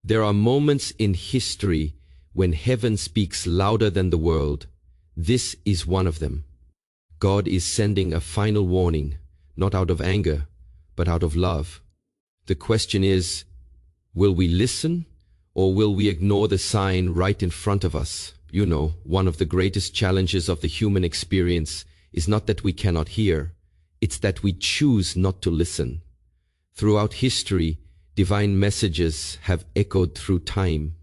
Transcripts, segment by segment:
There are moments in history when heaven speaks louder than the world. This is one of them. God is sending a final warning, not out of anger, but out of love. The question is, will we listen, or will we ignore the sign right in front of us? You know, one of the greatest challenges of the human experience is not that we cannot hear, it's that we choose not to listen. Throughout history, divine messages have echoed through time.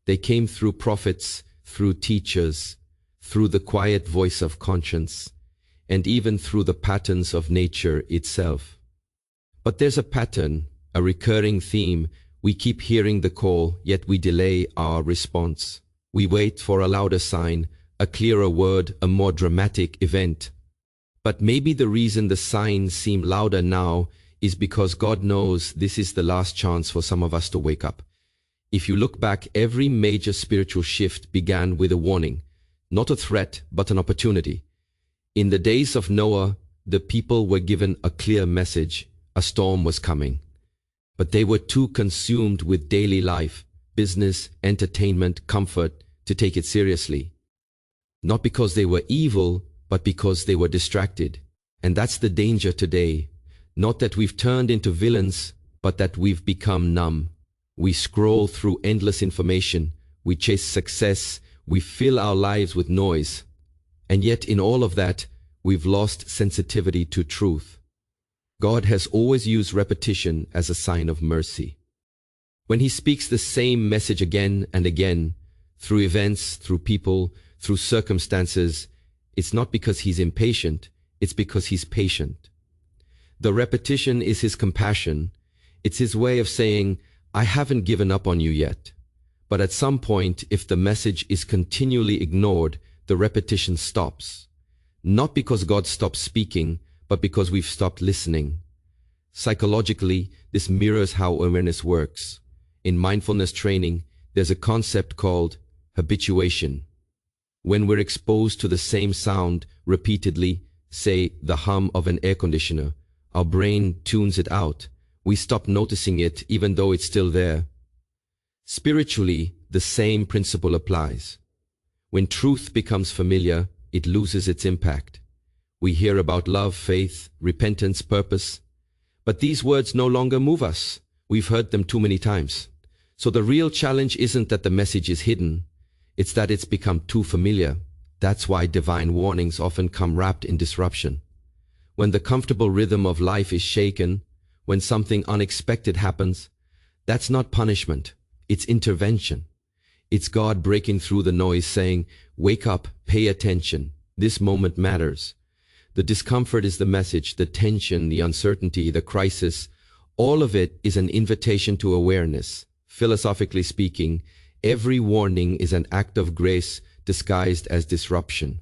They came through prophets, through teachers, through the quiet voice of conscience, and even through the patterns of nature itself. But there's a pattern, a recurring theme. We keep hearing the call, yet we delay our response. We wait for a louder sign, a clearer word, a more dramatic event. But maybe the reason the signs seem louder now is because God knows this is the last chance for some of us to wake up. If you look back, every major spiritual shift began with a warning, not a threat, but an opportunity. In the days of Noah, the people were given a clear message: a storm was coming. But they were too consumed with daily life, business, entertainment, comfort, to take it seriously. Not because they were evil, but because they were distracted. And that's the danger today. Not that we've turned into villains, but that we've become numb. We scroll through endless information, we chase success, we fill our lives with noise. And yet in all of that, we've lost sensitivity to truth. God has always used repetition as a sign of mercy. When He speaks the same message again and again, through events, through people, through circumstances, it's not because He's impatient, it's because He's patient. The repetition is His compassion. It's His way of saying, I haven't given up on you yet. But at some point, if the message is continually ignored, the repetition stops. Not because God stopped speaking, but because we've stopped listening. Psychologically, this mirrors how awareness works. In mindfulness training, there's a concept called habituation. When we're exposed to the same sound repeatedly, say the hum of an air conditioner, our brain tunes it out. We stop noticing it even though it's still there. Spiritually, the same principle applies. When truth becomes familiar, it loses its impact. We hear about love, faith, repentance, purpose, but these words no longer move us. We've heard them too many times. So the real challenge isn't that the message is hidden, it's that it's become too familiar. That's why divine warnings often come wrapped in disruption. When the comfortable rhythm of life is shaken, when something unexpected happens, that's not punishment, it's intervention. It's God breaking through the noise saying, wake up, pay attention, this moment matters. The discomfort is the message, the tension, the uncertainty, the crisis, all of it is an invitation to awareness. Philosophically speaking, every warning is an act of grace disguised as disruption.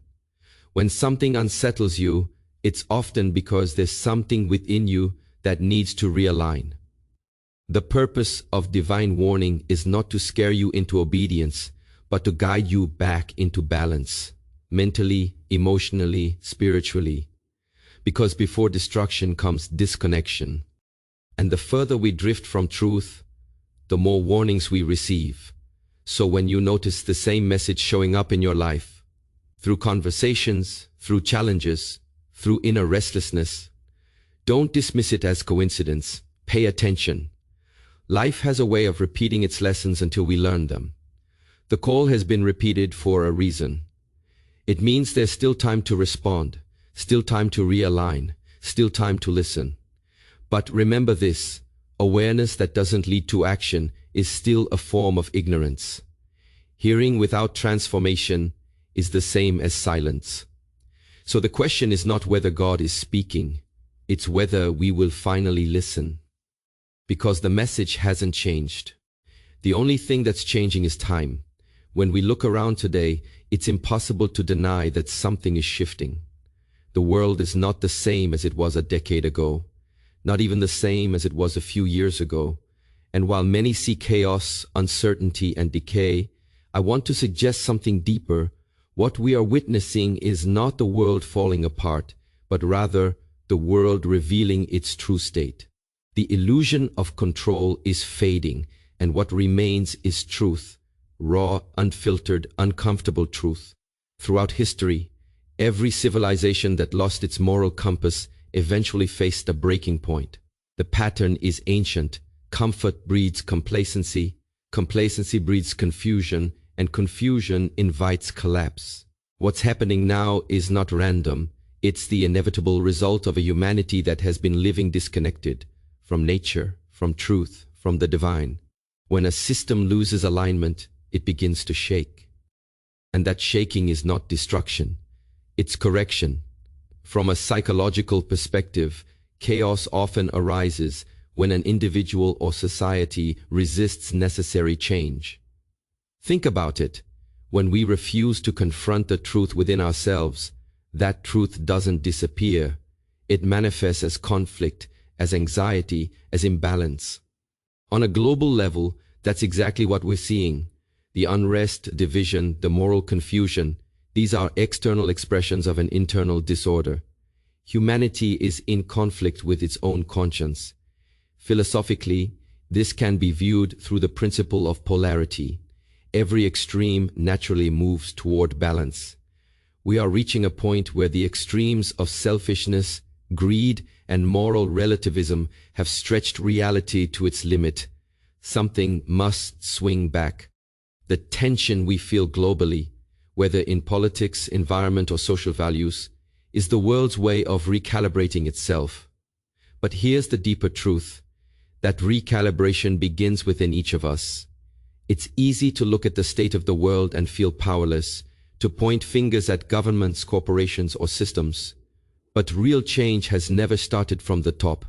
When something unsettles you, it's often because there's something within you that needs to realign. The purpose of divine warning is not to scare you into obedience, but to guide you back into balance, mentally, emotionally, spiritually. Because before destruction comes disconnection. And the further we drift from truth, the more warnings we receive. So when you notice the same message showing up in your life, through conversations, through challenges, through inner restlessness, don't dismiss it as coincidence. Pay attention. Life has a way of repeating its lessons until we learn them. The call has been repeated for a reason. It means there's still time to respond, still time to realign, still time to listen. But remember this, awareness that doesn't lead to action is still a form of ignorance. Hearing without transformation is the same as silence. So the question is not whether God is speaking, it's whether we will finally listen. Because the message hasn't changed. The only thing that's changing is time. When we look around today, it's impossible to deny that something is shifting. The world is not the same as it was a decade ago, not even the same as it was a few years ago. And while many see chaos, uncertainty, and decay, I want to suggest something deeper. What we are witnessing is not the world falling apart, but rather the world revealing its true state. The illusion of control is fading, and what remains is truth, raw, unfiltered, uncomfortable truth. Throughout history, every civilization that lost its moral compass eventually faced a breaking point. The pattern is ancient. Comfort breeds complacency, complacency breeds confusion, and confusion invites collapse. What's happening now is not random. It's the inevitable result of a humanity that has been living disconnected from nature, from truth, from the divine. When a system loses alignment, it begins to shake. And that shaking is not destruction, it's correction. From a psychological perspective, chaos often arises when an individual or society resists necessary change. Think about it. When we refuse to confront the truth within ourselves, that truth doesn't disappear. It manifests as conflict, as anxiety, as imbalance. On a global level, that's exactly what we're seeing. The unrest, division, the moral confusion, these are external expressions of an internal disorder. Humanity is in conflict with its own conscience. Philosophically, this can be viewed through the principle of polarity. Every extreme naturally moves toward balance. We are reaching a point where the extremes of selfishness, greed, and moral relativism have stretched reality to its limit. Something must swing back. The tension we feel globally, whether in politics, environment, or social values, is the world's way of recalibrating itself. But here's the deeper truth. That recalibration begins within each of us. It's easy to look at the state of the world and feel powerless, to point fingers at governments, corporations, or systems. But real change has never started from the top.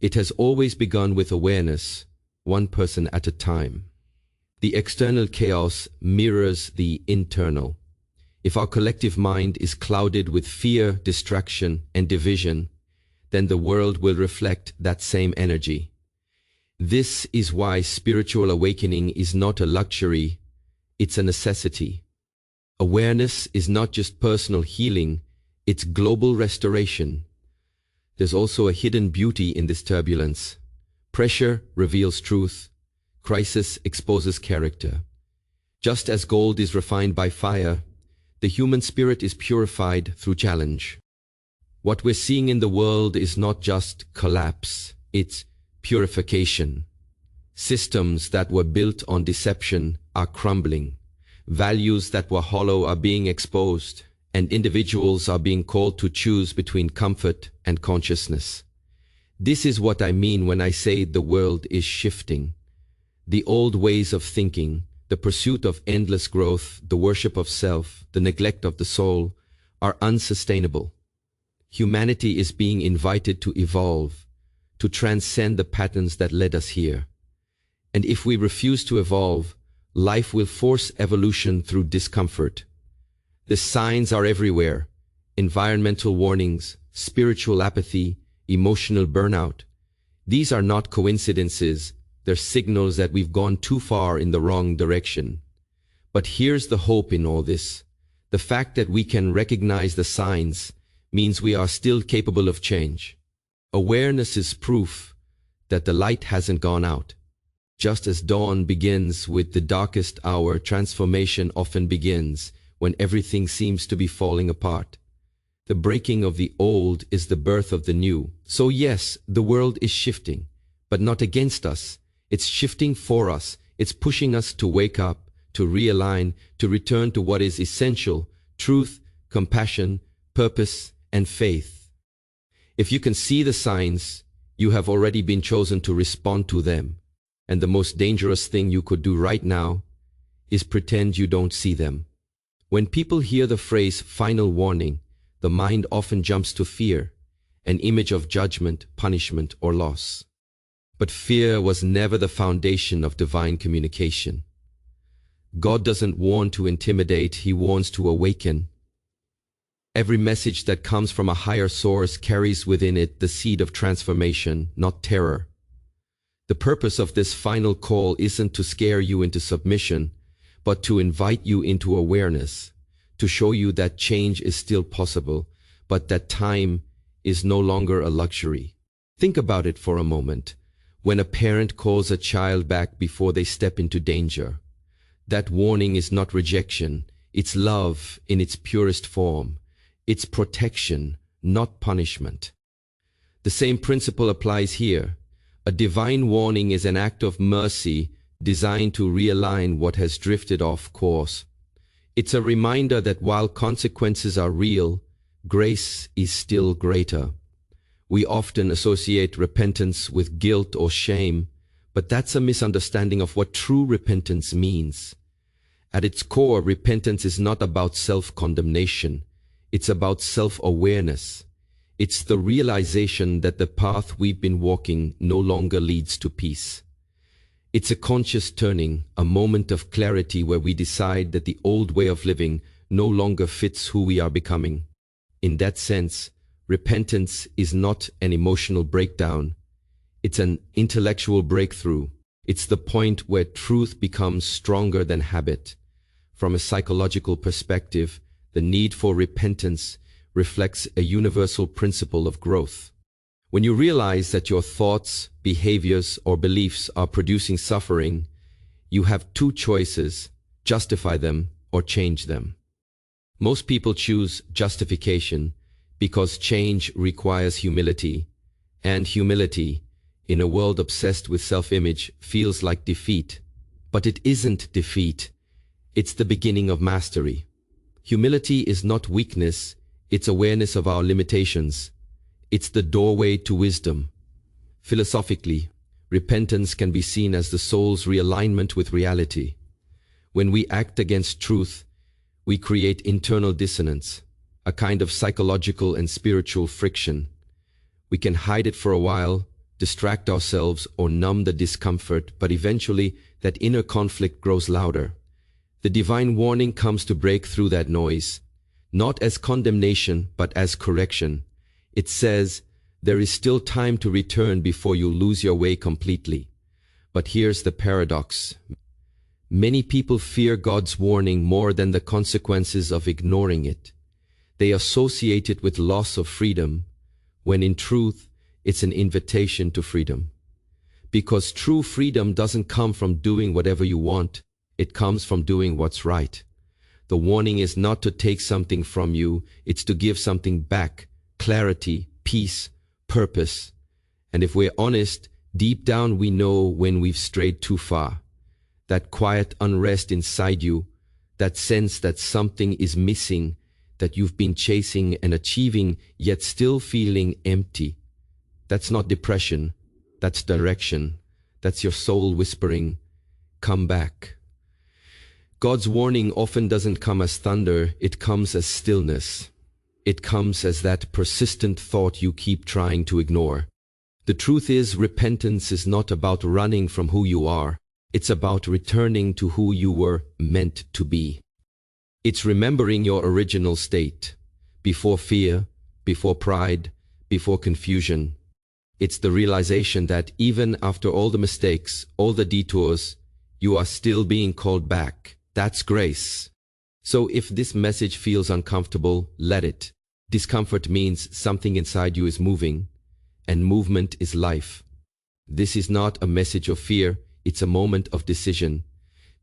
It has always begun with awareness, one person at a time. The external chaos mirrors the internal. If our collective mind is clouded with fear, distraction, and division, then the world will reflect that same energy. This is why spiritual awakening is not a luxury, it's a necessity. Awareness is not just personal healing, it's global restoration. There's also a hidden beauty in this turbulence. Pressure reveals truth. Crisis exposes character. Just as gold is refined by fire, the human spirit is purified through challenge. What we're seeing in the world is not just collapse, it's purification. Systems that were built on deception are crumbling. Values that were hollow are being exposed, and individuals are being called to choose between comfort and consciousness. This is what I mean when I say the world is shifting. The old ways of thinking, the pursuit of endless growth, the worship of self, the neglect of the soul, are unsustainable. Humanity is being invited to evolve, to transcend the patterns that led us here. And if we refuse to evolve, life will force evolution through discomfort. The signs are everywhere. Environmental warnings, spiritual apathy, emotional burnout. These are not coincidences. They're signals that we've gone too far in the wrong direction. But here's the hope in all this. The fact that we can recognize the signs means we are still capable of change. Awareness is proof that the light hasn't gone out. Just as dawn begins with the darkest hour, transformation often begins when everything seems to be falling apart. The breaking of the old is the birth of the new. So yes, the world is shifting, but not against us. It's shifting for us. It's pushing us to wake up, to realign, to return to what is essential: truth, compassion, purpose, and faith. If you can see the signs, you have already been chosen to respond to them. And the most dangerous thing you could do right now is pretend you don't see them. When people hear the phrase final warning, the mind often jumps to fear, an image of judgment, punishment, or loss. But fear was never the foundation of divine communication. God doesn't warn to intimidate, He warns to awaken. Every message that comes from a higher source carries within it the seed of transformation, not terror. The purpose of this final call isn't to scare you into submission, but to invite you into awareness, to show you that change is still possible, but that time is no longer a luxury. Think about it for a moment. When a parent calls a child back before they step into danger, that warning is not rejection, it's love in its purest form. It's protection, not punishment. The same principle applies here. A divine warning is an act of mercy designed to realign what has drifted off course. It's a reminder that while consequences are real, grace is still greater. We often associate repentance with guilt or shame, but that's a misunderstanding of what true repentance means. At its core, repentance is not about self-condemnation. It's about self-awareness. It's the realization that the path we've been walking no longer leads to peace. It's a conscious turning, a moment of clarity where we decide that the old way of living no longer fits who we are becoming. In that sense, repentance is not an emotional breakdown. It's an intellectual breakthrough. It's the point where truth becomes stronger than habit. From a psychological perspective, the need for repentance reflects a universal principle of growth. When you realize that your thoughts, behaviors, or beliefs are producing suffering, you have two choices: justify them or change them. Most people choose justification because change requires humility, and humility, in a world obsessed with self-image, feels like defeat. But it isn't defeat. It's the beginning of mastery. Humility is not weakness, it's awareness of our limitations. It's the doorway to wisdom. Philosophically, repentance can be seen as the soul's realignment with reality. When we act against truth, we create internal dissonance, a kind of psychological and spiritual friction. We can hide it for a while, distract ourselves, or numb the discomfort, but eventually that inner conflict grows louder. The divine warning comes to break through that noise, not as condemnation, but as correction. It says, there is still time to return before you lose your way completely. But here's the paradox. Many people fear God's warning more than the consequences of ignoring it. They associate it with loss of freedom, when in truth, it's an invitation to freedom. Because true freedom doesn't come from doing whatever you want. It comes from doing what's right. The warning is not to take something from you, it's to give something back: clarity, peace, purpose. And if we're honest, deep down we know when we've strayed too far. That quiet unrest inside you, that sense that something is missing, that you've been chasing and achieving, yet still feeling empty. That's not depression, that's direction. That's your soul whispering, come back. God's warning often doesn't come as thunder, it comes as stillness. It comes as that persistent thought you keep trying to ignore. The truth is, repentance is not about running from who you are. It's about returning to who you were meant to be. It's remembering your original state, before fear, before pride, before confusion. It's the realization that even after all the mistakes, all the detours, you are still being called back. That's grace. So if this message feels uncomfortable, let it. Discomfort means something inside you is moving, and movement is life. This is not a message of fear, it's a moment of decision.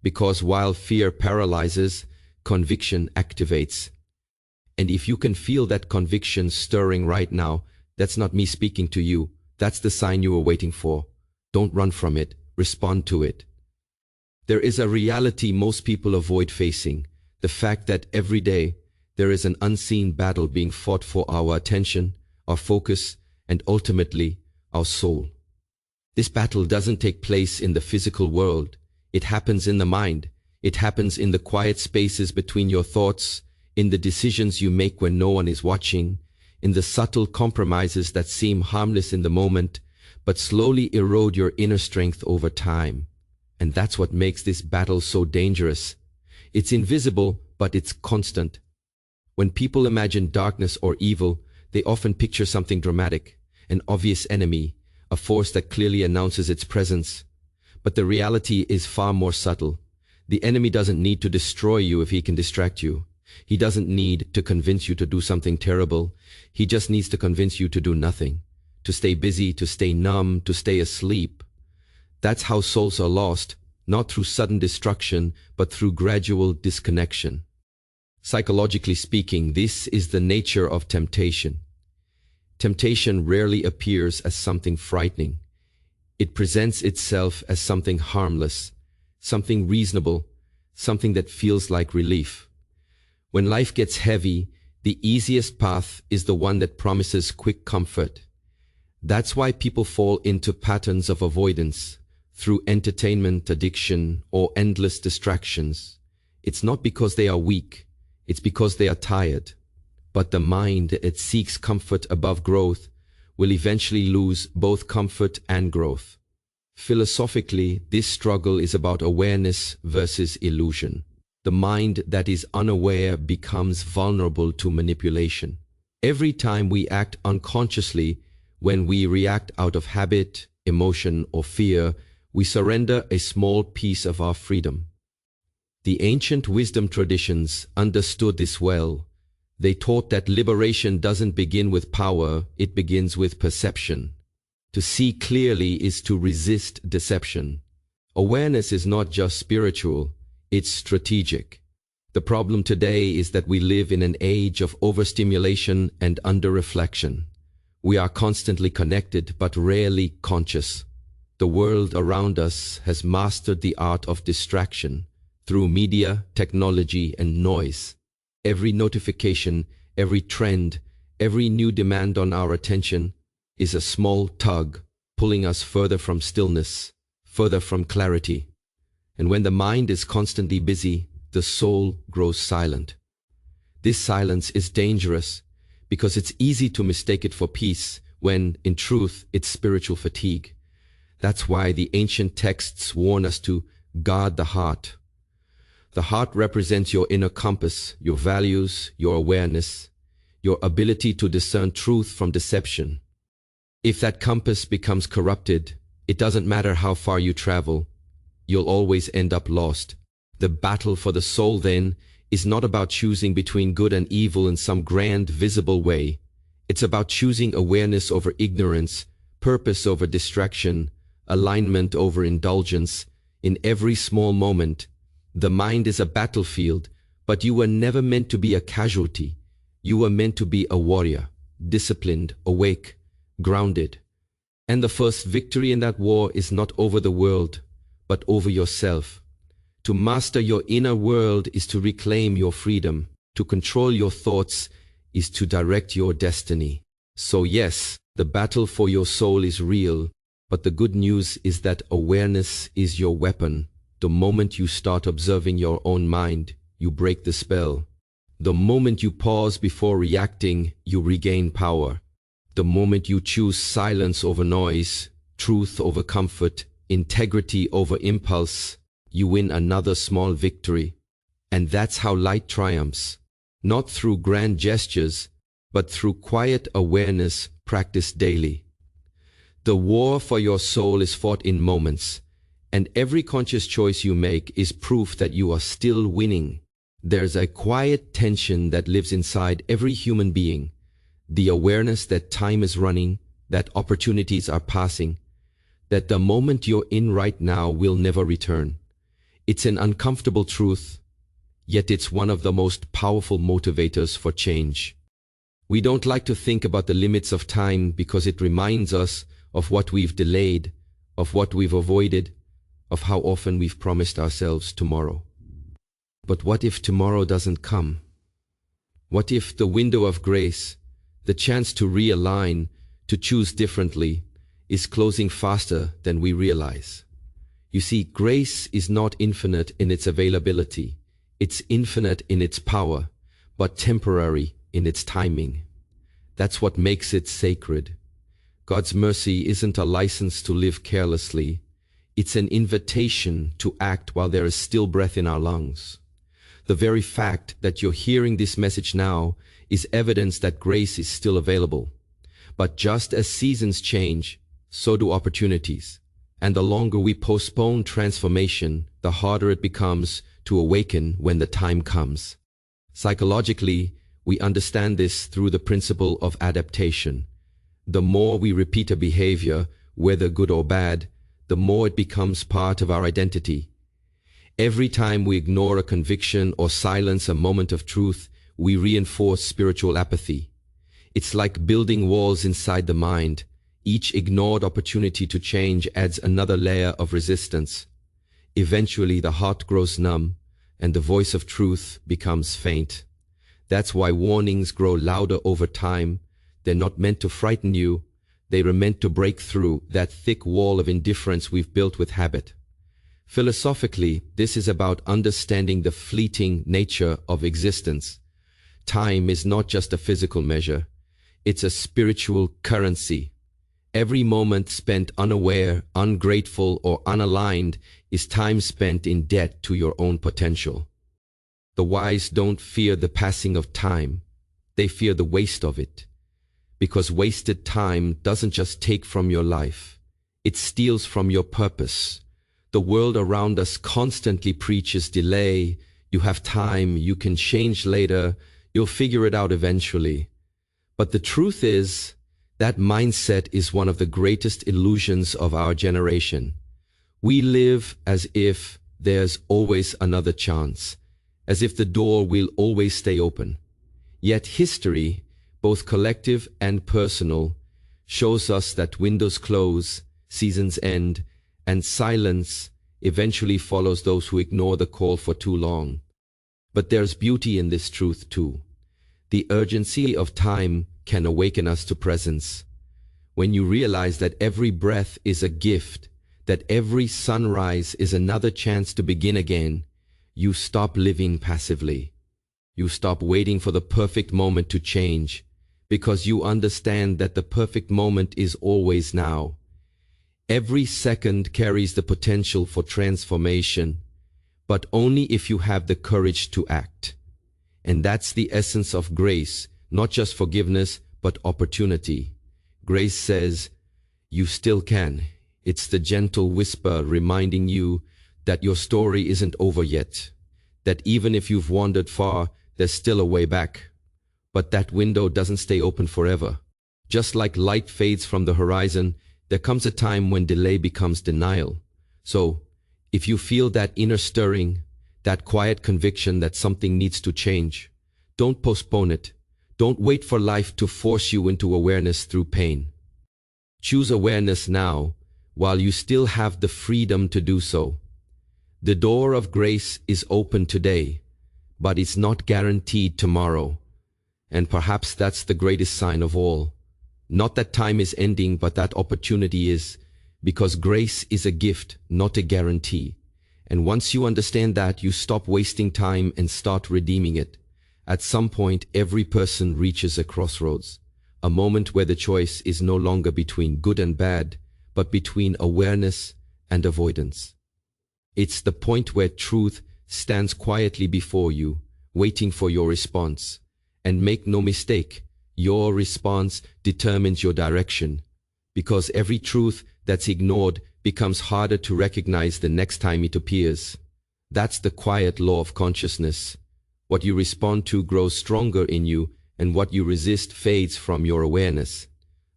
Because while fear paralyzes, conviction activates. And if you can feel that conviction stirring right now, that's not me speaking to you. That's the sign you were waiting for. Don't run from it, respond to it. There is a reality most people avoid facing, the fact that every day there is an unseen battle being fought for our attention, our focus, and ultimately our soul. This battle doesn't take place in the physical world. It happens in the mind. It happens in the quiet spaces between your thoughts, in the decisions you make when no one is watching, in the subtle compromises that seem harmless in the moment, but slowly erode your inner strength over time. And that's what makes this battle so dangerous. It's invisible, but it's constant. When people imagine darkness or evil, they often picture something dramatic, an obvious enemy, a force that clearly announces its presence. But the reality is far more subtle. The enemy doesn't need to destroy you if he can distract you. He doesn't need to convince you to do something terrible. He just needs to convince you to do nothing, to stay busy, to stay numb, to stay asleep. That's how souls are lost, not through sudden destruction, but through gradual disconnection. Psychologically speaking, this is the nature of temptation. Temptation rarely appears as something frightening. It presents itself as something harmless, something reasonable, something that feels like relief. When life gets heavy, the easiest path is the one that promises quick comfort. That's why people fall into patterns of avoidance through entertainment addiction or endless distractions. It's not because they are weak, it's because they are tired. But the mind that seeks comfort above growth will eventually lose both comfort and growth. Philosophically, this struggle is about awareness versus illusion. The mind that is unaware becomes vulnerable to manipulation. Every time we act unconsciously, when we react out of habit, emotion, or fear, we surrender a small piece of our freedom. The ancient wisdom traditions understood this well. They taught that liberation doesn't begin with power, it begins with perception. To see clearly is to resist deception. Awareness is not just spiritual, it's strategic. The problem today is that we live in an age of overstimulation and under-reflection. We are constantly connected but rarely conscious. The world around us has mastered the art of distraction through media, technology, and noise. Every notification, every trend, every new demand on our attention is a small tug pulling us further from stillness, further from clarity. And when the mind is constantly busy, the soul grows silent. This silence is dangerous because it's easy to mistake it for peace when, in truth, it's spiritual fatigue. That's why the ancient texts warn us to guard the heart. The heart represents your inner compass, your values, your awareness, your ability to discern truth from deception. If that compass becomes corrupted, it doesn't matter how far you travel, you'll always end up lost. The battle for the soul, then, is not about choosing between good and evil in some grand, visible way. It's about choosing awareness over ignorance, purpose over distraction, alignment over indulgence. In every small moment, the mind is a battlefield, but you were never meant to be a casualty. You were meant to be a warrior, disciplined, awake, grounded. And the first victory in that war is not over the world, but over yourself. To master your inner world is to reclaim your freedom. To control your thoughts is to direct your destiny. So yes, the battle for your soul is real, but the good news is that awareness is your weapon. The moment you start observing your own mind, you break the spell. The moment you pause before reacting, you regain power. The moment you choose silence over noise, truth over comfort, integrity over impulse, you win another small victory. And that's how light triumphs, not through grand gestures, but through quiet awareness practiced daily. The war for your soul is fought in moments, and every conscious choice you make is proof that you are still winning. There's a quiet tension that lives inside every human being, the awareness that time is running, that opportunities are passing, that the moment you're in right now will never return. It's an uncomfortable truth, yet it's one of the most powerful motivators for change. We don't like to think about the limits of time because it reminds us of what we've delayed, of what we've avoided, of how often we've promised ourselves tomorrow. But what if tomorrow doesn't come? What if the window of grace, the chance to realign, to choose differently, is closing faster than we realize? You see, grace is not infinite in its availability. It's infinite in its power, but temporary in its timing. That's what makes it sacred. God's mercy isn't a license to live carelessly. It's an invitation to act while there is still breath in our lungs. The very fact that you're hearing this message now is evidence that grace is still available. But just as seasons change, so do opportunities. And the longer we postpone transformation, the harder it becomes to awaken when the time comes. Psychologically, we understand this through the principle of adaptation. The more we repeat a behavior, whether good or bad, the more it becomes part of our identity. Every time we ignore a conviction or silence a moment of truth, we reinforce spiritual apathy. It's like building walls inside the mind. Each ignored opportunity to change adds another layer of resistance. Eventually, the heart grows numb, and the voice of truth becomes faint. That's why warnings grow louder over time. They're not meant to frighten you. They are meant to break through that thick wall of indifference we've built with habit. Philosophically, this is about understanding the fleeting nature of existence. Time is not just a physical measure. It's a spiritual currency. Every moment spent unaware, ungrateful, or unaligned is time spent in debt to your own potential. The wise don't fear the passing of time. They fear the waste of it. Because wasted time doesn't just take from your life. It steals from your purpose. The world around us constantly preaches delay. You have time, you can change later, you'll figure it out eventually. But the truth is, that mindset is one of the greatest illusions of our generation. We live as if there's always another chance, as if the door will always stay open. Yet history, both collective and personal, shows us that windows close, seasons end, and silence eventually follows those who ignore the call for too long. But there's beauty in this truth too. The urgency of time can awaken us to presence. When you realize that every breath is a gift, that every sunrise is another chance to begin again, you stop living passively. You stop waiting for the perfect moment to change, because you understand that the perfect moment is always now. Every second carries the potential for transformation, but only if you have the courage to act. And that's the essence of grace, not just forgiveness, but opportunity. Grace says, you still can. It's the gentle whisper reminding you that your story isn't over yet, that even if you've wandered far, there's still a way back. But that window doesn't stay open forever. Just like light fades from the horizon, there comes a time when delay becomes denial. So, if you feel that inner stirring, that quiet conviction that something needs to change, don't postpone it. Don't wait for life to force you into awareness through pain. Choose awareness now, while you still have the freedom to do so. The door of grace is open today, but it's not guaranteed tomorrow. And perhaps that's the greatest sign of all. Not that time is ending, but that opportunity is, because grace is a gift, not a guarantee. And once you understand that, you stop wasting time and start redeeming it. At some point, every person reaches a crossroads, a moment where the choice is no longer between good and bad, but between awareness and avoidance. It's the point where truth stands quietly before you, waiting for your response. And make no mistake, your response determines your direction, because every truth that's ignored becomes harder to recognize the next time it appears. That's the quiet law of consciousness. What you respond to grows stronger in you, and what you resist fades from your awareness.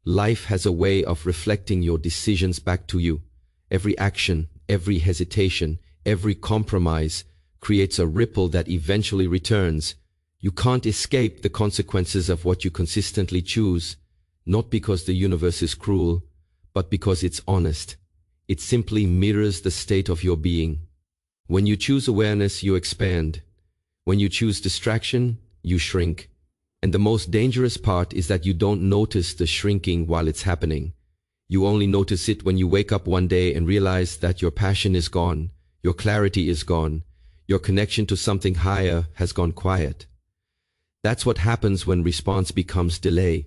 Life has a way of reflecting your decisions back to you. Every action, every hesitation, every compromise creates a ripple that eventually returns. You can't escape the consequences of what you consistently choose, not because the universe is cruel, but because it's honest. It simply mirrors the state of your being. When you choose awareness, you expand. When you choose distraction, you shrink. And the most dangerous part is that you don't notice the shrinking while it's happening. You only notice it when you wake up one day and realize that your passion is gone, your clarity is gone, your connection to something higher has gone quiet. That's what happens when response becomes delay.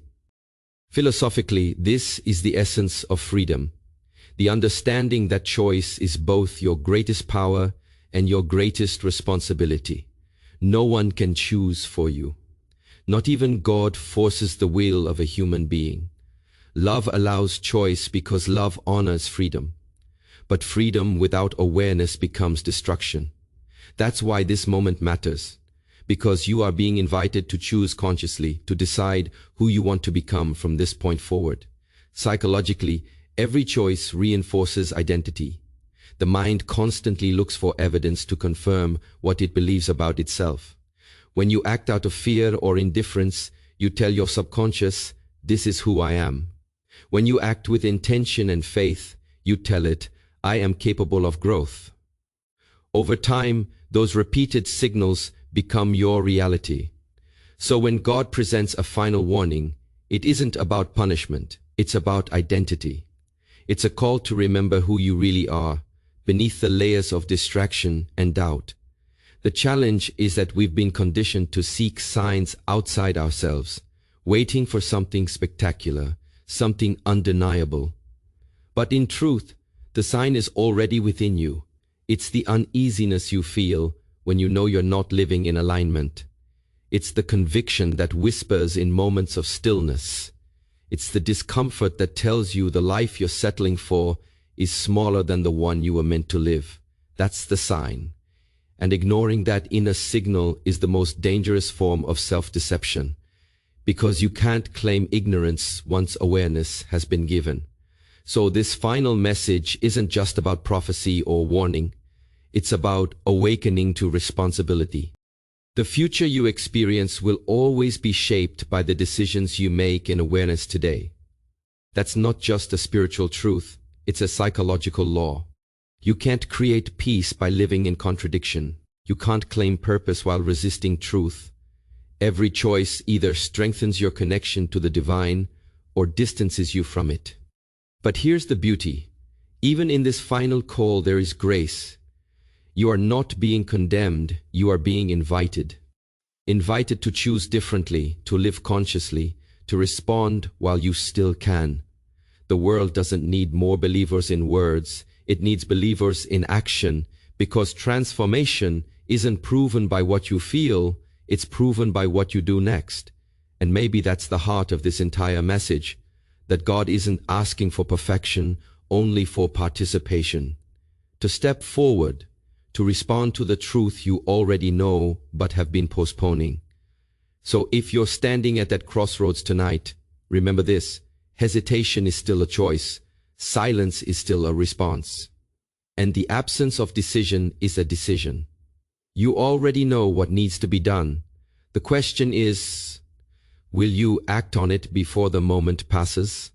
Philosophically, this is the essence of freedom. The understanding that choice is both your greatest power and your greatest responsibility. No one can choose for you. Not even God forces the will of a human being. Love allows choice because love honors freedom. But freedom without awareness becomes destruction. That's why this moment matters. Because you are being invited to choose consciously, to decide who you want to become from this point forward. Psychologically, Every choice reinforces identity. The mind constantly looks for evidence to confirm what it believes about itself. When you act out of fear or indifference, you tell your subconscious, "This is who I am." When you act with intention and faith, you tell it, "I am capable of growth." Over time, those repeated signals become your reality. So when God presents a final warning, it isn't about punishment, it's about identity. It's a call to remember who you really are, beneath the layers of distraction and doubt. The challenge is that we've been conditioned to seek signs outside ourselves, waiting for something spectacular, something undeniable. But in truth, the sign is already within you. It's the uneasiness you feel when you know you're not living in alignment. It's the conviction that whispers in moments of stillness. It's the discomfort that tells you the life you're settling for is smaller than the one you were meant to live. That's the sign. And ignoring that inner signal is the most dangerous form of self-deception, because you can't claim ignorance once awareness has been given. So this final message isn't just about prophecy or warning. It's about awakening to responsibility. The future you experience will always be shaped by the decisions you make in awareness today. That's not just a spiritual truth, it's a psychological law. You can't create peace by living in contradiction. You can't claim purpose while resisting truth. Every choice either strengthens your connection to the divine or distances you from it. But here's the beauty. Even in this final call, there is grace. You are not being condemned, you are being invited. Invited to choose differently, to live consciously, to respond while you still can. The world doesn't need more believers in words, it needs believers in action, because transformation isn't proven by what you feel, it's proven by what you do next. And maybe that's the heart of this entire message, that God isn't asking for perfection, only for participation. To step forward, to respond to the truth you already know but have been postponing. So if you're standing at that crossroads tonight, remember this: hesitation is still a choice, silence is still a response, and the absence of decision is a decision. You already know what needs to be done. The question is, will you act on it before the moment passes?